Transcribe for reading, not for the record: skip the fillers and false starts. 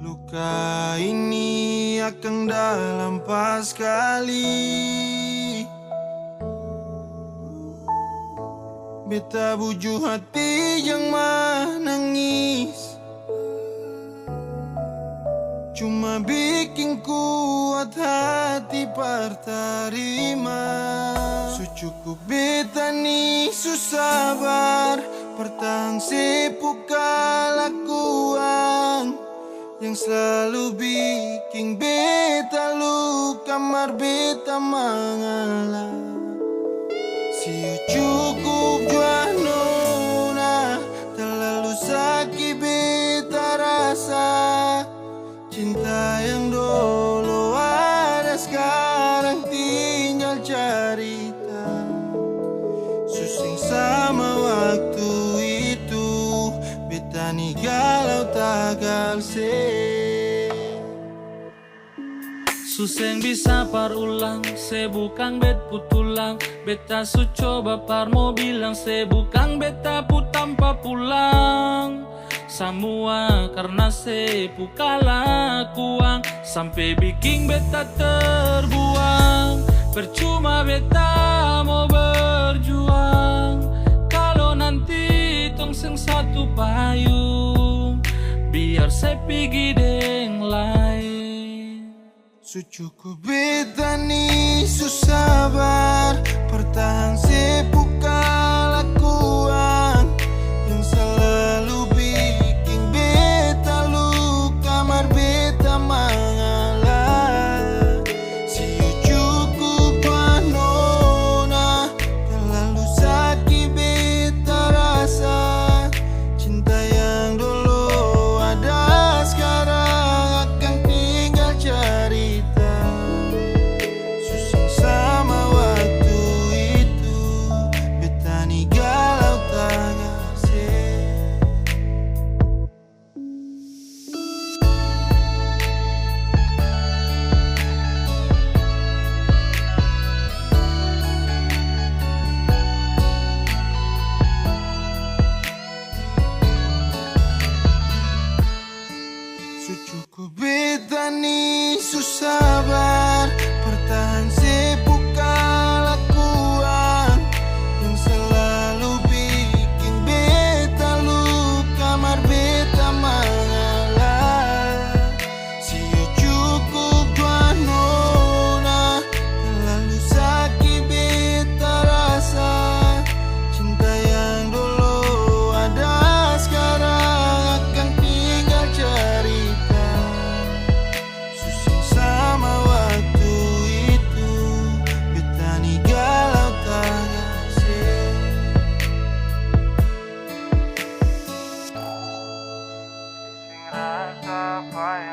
Luka ini akan dalam pas sekali. Beta buju hati yang menangis, cuma bikin kuat hati pertarima. Sucukup beta ni susabar, pertahan sepu kelakuan yang selalu bikin beta luka, mar beta mengalah. Siu cukup jua nona, terlalu sakit beta rasa. Cinta yang dulu ada sekarang tinggal cerita. Susing sama waktu itu, beta ni galau tagal se. Suseng bisa parulang, se bukan bet putulang. Beta su coba par mau bilang, se bukan beta pu tanpa pulang. Semua karena se pu kelakuan, sampai bikin beta terbuang. Percuma beta mau berjuang, kalau nanti tong seng satu payung, biar se pergi deng lain. Sucukup beta ni susabar, pertahan sepu kelakuan yang selalu bikin beta luka, mar beta mengalah. Siu cukup jua nona, terlalu sakit beta rasa. Cinta yang dulu ada sekarang akan tinggal cerita. Sucukup beta ni susabar, pertahan sepu kelakuan yang selalu bikin beta luka, mar beta mengalah. Siu cukup jua nona, terlalu sakit beta rasa. Cinta yang dulu ada sekarang akan tinggal cerita. Rasa payah